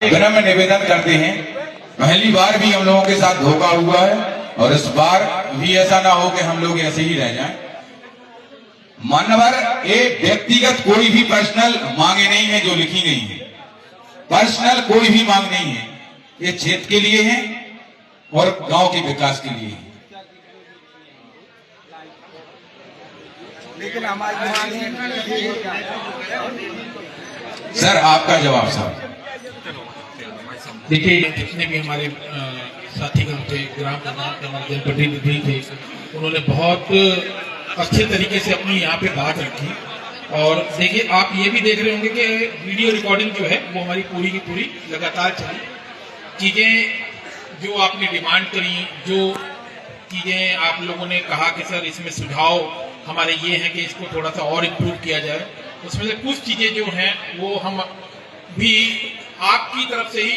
विनम्र निवेदन करते हैं, पहली बार भी हम लोगों के साथ धोखा हुआ है और इस बार भी ऐसा ना हो कि हम लोग ऐसे ही रह जाएं। मानवर एक व्यक्तिगत कोई भी पर्सनल मांगे नहीं है जो लिखी गई है, पर्सनल कोई भी मांग नहीं है, ये क्षेत्र के लिए है और गांव के विकास के लिए है। लेकिन हमारी सर आपका जवाब सर। देखिए, जितने भी हमारे साथीगण थे, ग्राम प्रधान थे, हमारे जनप्रतिनिधि थे, उन्होंने बहुत अच्छे तरीके से अपनी यहाँ पे बात रखी। और देखिए, आप ये भी देख रहे होंगे कि वीडियो रिकॉर्डिंग जो है वो हमारी पूरी की पूरी लगातार चली। चीजें जो आपने डिमांड करी, जो चीजें आप लोगों ने कहा कि सर इसमें सुझाव हमारे ये हैं कि इसको थोड़ा सा और इम्प्रूव किया जाए, उसमें से कुछ चीजें जो हैं वो हम भी आपकी तरफ से ही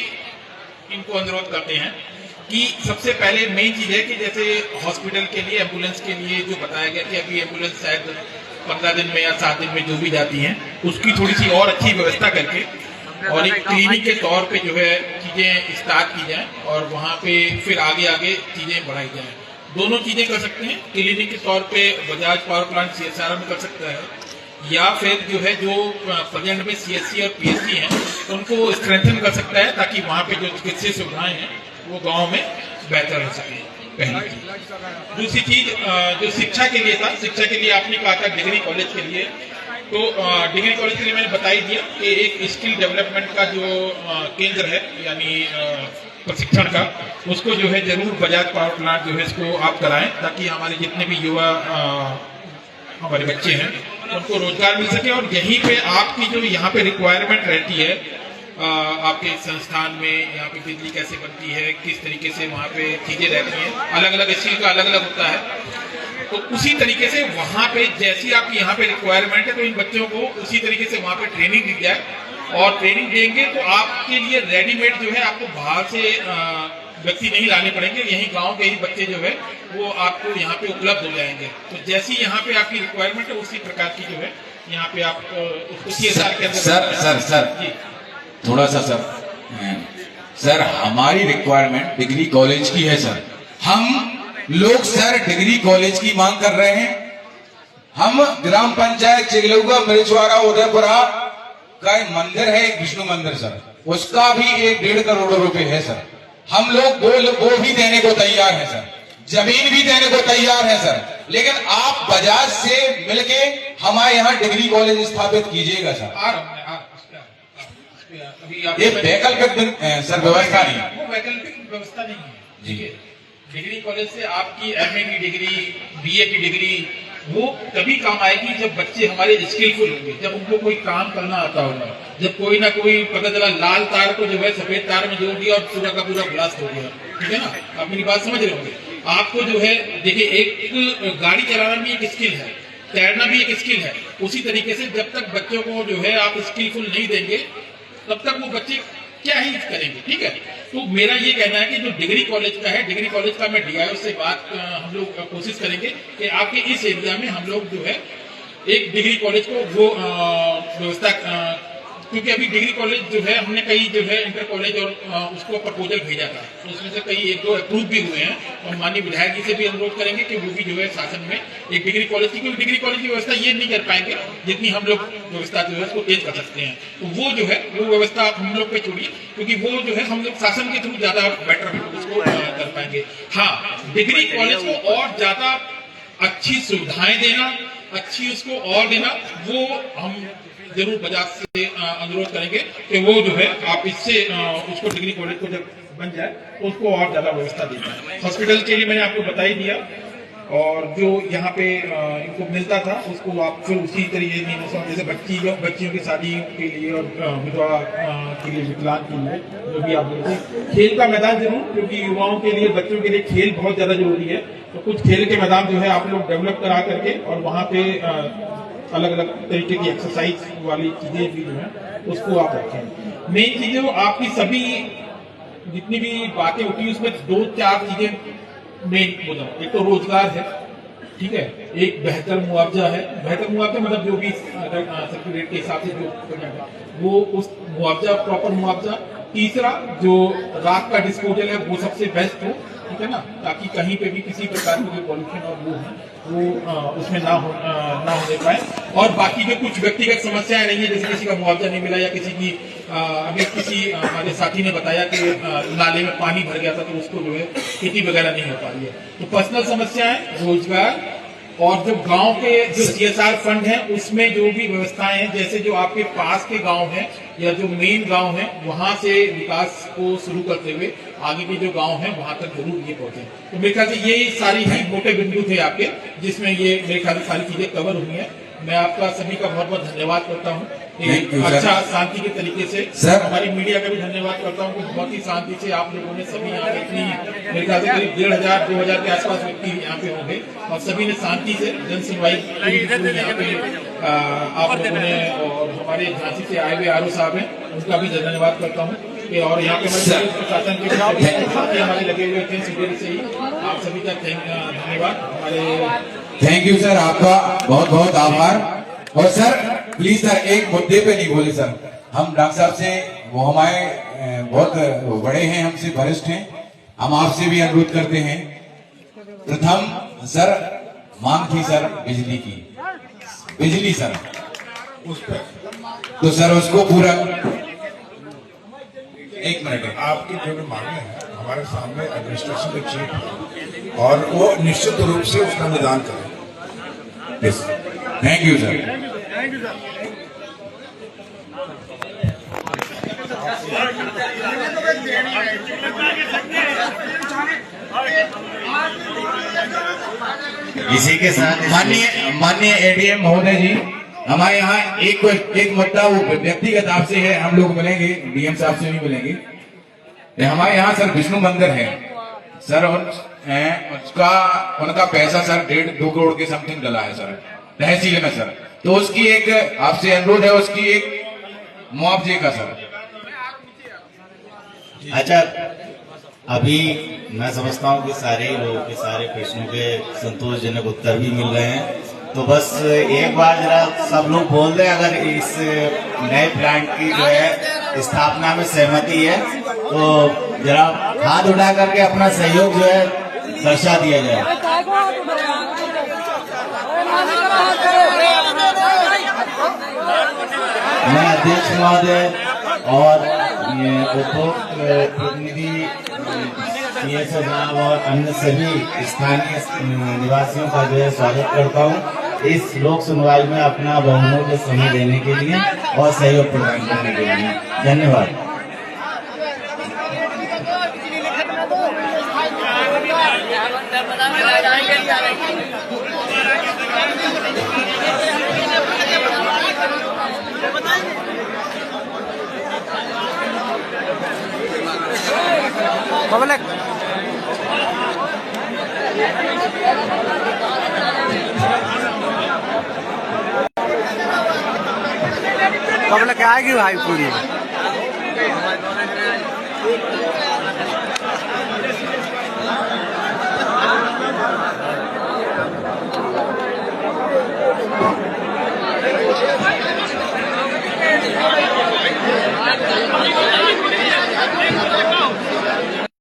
इनको अनुरोध करते हैं कि सबसे पहले मेन चीज है कि जैसे हॉस्पिटल के लिए, एम्बुलेंस के लिए जो बताया गया कि अभी एम्बुलेंस शायद 15 दिन में या 7 दिन में जो भी जाती हैं, उसकी थोड़ी सी और अच्छी व्यवस्था करके और एक क्लिनिक के तौर पे जो है चीजें स्टार्ट की जाए और वहाँ पे फिर आगे आगे चीजें बढ़ाई जाए। दोनों चीजें कर सकते हैं, क्लिनिक के तौर पे बजाज पावर प्लांट CSR में कर सकता है, या फिर जो है जो प्रेजेंट में CSC और PSC हैं उनको स्ट्रेंथन कर सकता है ताकि वहाँ पे जो चिकित्सीय सुविधाएं हैं वो गांव में बेहतर हो सके। पहली चीज। दूसरी चीज जो शिक्षा के लिए था, शिक्षा के लिए आपने कहा था डिग्री कॉलेज के लिए, तो डिग्री कॉलेज के लिए मैंने बता ही दिया कि एक स्किल डेवलपमेंट का जो केंद्र है यानी प्रशिक्षण का, उसको जो है जरूर बजाज पावर प्लांट जो है इसको आप कराएं ताकि हमारे जितने भी युवा हमारे बच्चे हैं उनको रोजगार मिल सके। और यहीं पे आपकी जो यहाँ पे रिक्वायरमेंट रहती है आपके संस्थान में, यहाँ पे बिजली कैसे बनती है, किस तरीके से वहाँ पे चीजें रहती हैं, अलग अलग स्किल का अलग अलग होता है, तो उसी तरीके से वहाँ पे जैसी आपकी यहाँ पे रिक्वायरमेंट है तो इन बच्चों को उसी तरीके से वहाँ पे ट्रेनिंग दी जाए। और ट्रेनिंग देंगे तो आपके लिए रेडीमेड जो है आपको बाहर से व्यक्ति नहीं लाने पड़ेंगे, यही गांव के ही बच्चे जो है वो आपको यहाँ पे उपलब्ध हो जाएंगे। तो जैसी यहाँ पे आपकी रिक्वायरमेंट है उसी प्रकार की जो है यहाँ पे आप उसको CSR के अंदर सर थोड़ा सा सर हमारी रिक्वायरमेंट डिग्री कॉलेज की है सर। हम लोग सर डिग्री कॉलेज की मांग कर रहे हैं। हम ग्राम पंचायत चिगलौगा मिर्चवाड़ा उदयपुरा का एक मंदिर है, एक विष्णु मंदिर सर, उसका भी 1-1.5 करोड़ रुपए है सर। हम लोग वो भी देने को तैयार है सर, जमीन भी देने को तैयार है सर, लेकिन आप बजाज से मिलके हमारे यहाँ डिग्री कॉलेज स्थापित कीजिएगा सर। ये वैकल्पिक सर व्यवस्था नहीं है, वो वैकल्पिक व्यवस्था नहीं है जी। डिग्री कॉलेज से आपकी MA की डिग्री, BA की डिग्री वो तभी काम आएगी जब बच्चे हमारे स्किलफुल होंगे, जब उनको कोई काम करना आता होगा, जब कोई ना कोई पता चला लाल तार को जो है सफेद तार में जोड़ दिया और पूरा का पूरा ब्लास्ट हो गया, ठीक है ना। आप मेरी बात समझ रहे होंगे। आपको जो है देखिए, एक गाड़ी चलाना भी एक स्किल है, तैरना भी एक स्किल है। उसी तरीके से जब तक बच्चों को जो है आप स्किलफुल नहीं देंगे तब तक वो बच्चे क्या ही करेंगे, ठीक है। तो मेरा ये कहना है कि जो डिग्री कॉलेज का है, डिग्री कॉलेज का मैं DIO से बात हम लोग कोशिश करेंगे कि आपके इस एरिया में हम लोग जो है एक डिग्री कॉलेज को वो व्यवस्था, क्योंकि अभी डिग्री कॉलेज जो है हमने कई जो है इंटर कॉलेज और उसको प्रपोजल भेजा था, तो उसमें से कई 1-2 अप्रूव भी हुए हैं और माननीय विधायक जी से भी अनुरोध करेंगे कि वो भी जो है शासन में एक डिग्री कॉलेज की, क्योंकि डिग्री कॉलेज की व्यवस्था ये नहीं कर पाएंगे जितनी हम लोग व्यवस्था जो है उसको तेज कर सकते हैं। तो वो जो है वो व्यवस्था हम लोग पे छोड़िए, क्योंकि वो जो है हम लोग शासन के थ्रू ज्यादा बेटर उसको कर पाएंगे। हाँ, डिग्री कॉलेज को और ज्यादा अच्छी सुविधाएं देना, अच्छी उसको और देना, वो हम जरूर बजाज से अनुरोध करेंगे कि वो जो है आप इससे उसको डिग्री कॉलेज को जब बन जाए तो उसको और ज्यादा व्यवस्था दी जाए। हॉस्पिटल के लिए मैंने आपको बता ही दिया, और जो यहाँ पे इनको मिलता था उसको आप फिर उसी तरीके जैसे बच्चियों की शादी के लिए और विधवा के लिए, विकलांग के लिए जो भी आप बोलते हैं, खेल का मैदान जरूर, क्योंकि युवाओं के लिए, बच्चों के लिए खेल बहुत ज्यादा जरूरी है। तो कुछ खेल के मैदान जो है आप लोग डेवलप करा करके और वहाँ पे अलग अलग तरीके की एक्सरसाइज वाली चीजें भी जो है उसको आप रखें। मेन चीजें आपकी सभी जितनी भी बातें उठी उसमें 2-4 चीजें मेन बोला। एक तो रोजगार है, ठीक है, एक बेहतर मुआवजा है। बेहतर मुआवजा मतलब जो भी सर्टिफिकेट के हिसाब से जो वो उस मुआवजा, प्रॉपर मुआवजा, तीसरा जो राख का डिस्पोजल है वो सबसे बेस्ट हो, ठीक है ना, ताकि कहीं पे भी किसी प्रकार की जो पॉल्यूशन और वो है वो उसमें ना होने पाए। और बाकी जो कुछ व्यक्तिगत समस्याएं रही है, जैसे किसी का मुआवजा नहीं मिला या किसी की अगर किसी हमारे साथी ने बताया कि नाले में पानी भर गया था तो उसको जो है खेती वगैरह नहीं हो पा रही है, तो पर्सनल समस्याएं, रोजगार और जो गांव के जो CSR फंड है उसमें जो भी व्यवस्थाएं हैं, जैसे जो आपके पास के गांव हैं या जो मेन गांव है वहां से विकास को शुरू करते हुए आगे के जो गांव हैं वहां तक जरूर ये पहुंचे। तो मेरे ख्याल से ये सारी ही मोटे बिंदु थे आपके, जिसमें ये मेरे ख्याल से सारी चीजें कवर हुई हैं। मैं आपका सभी का बहुत बहुत धन्यवाद करता हूँ, अच्छा शांति के तरीके से। सर हमारी मीडिया का भी धन्यवाद करता हूँ कि बहुत ही शांति से आप लोगों ने सभी यहाँ पे इतनी मेरे ख्याल से करीब 1,500-2,000 के आसपास व्यक्ति यहाँ पे होंगे और सभी ने शांति से जन सुनवाई यहाँ पे आप लोगों ने, और हमारे झांसी से आए हुए RO साहब हैं उनका भी धन्यवाद करता हूँ कि, और यहाँ पे हमारे प्रशासन के साथी हमारे लगे हुए थे सुबह से ही, आप सभी का धन्यवाद। हमारे थैंक यू सर, आपका बहुत बहुत आभार। और सर प्लीज सर एक मुद्दे पे नहीं बोले सर, हम डॉक्टर साहब से, वो हमारे बहुत बड़े हैं, हमसे वरिष्ठ हैं, हम आपसे भी अनुरोध करते हैं। प्रथम सर मांग थी सर बिजली की, बिजली सर उस पर, तो सर उसको पूरा, एक मिनट, आपकी जो भी मांगे हैं हमारे सामने एडमिनिस्ट्रेशन के चीफ है और वो निश्चित रूप से उसका निदान करें। Thank you sir. इसी के साथ माननीय ADM महोदय जी, हमारे यहाँ एक मुद्दा वो व्यक्तिगत आपसे है, हम लोग मिलेंगे, DM साहब से भी मिलेंगे। हमारे यहाँ सर विष्णु मंदिर है सर, और उनका पैसा सर 1.5-2 करोड़ के समथिंग डला है सर तहसील में सर, तो उसकी एक आपसे अनुरोध है, उसकी एक मुआवजे का सर। अच्छा, अभी मैं समझता हूँ कि सारे लोगों के सारे प्रश्नों के संतोषजनक उत्तर भी मिल रहे हैं, तो बस एक बार जरा सब लोग बोल दें अगर इस नए प्लांट की जो है स्थापना में सहमति है तो जरा हाथ उठा करके अपना सहयोग जो है दर्शा दिया जाए। मैं अध्यक्ष महोदय और प्रतिनिधि CSO साहब और अन्य सभी स्थानीय निवासियों का जो है स्वागत करता हूँ इस लोक सुनवाई में अपना बहुमूल्य समय देने के लिए और सहयोग प्रदान करने के लिए। धन्यवाद। पब्लिक आएगी भाई पूरी।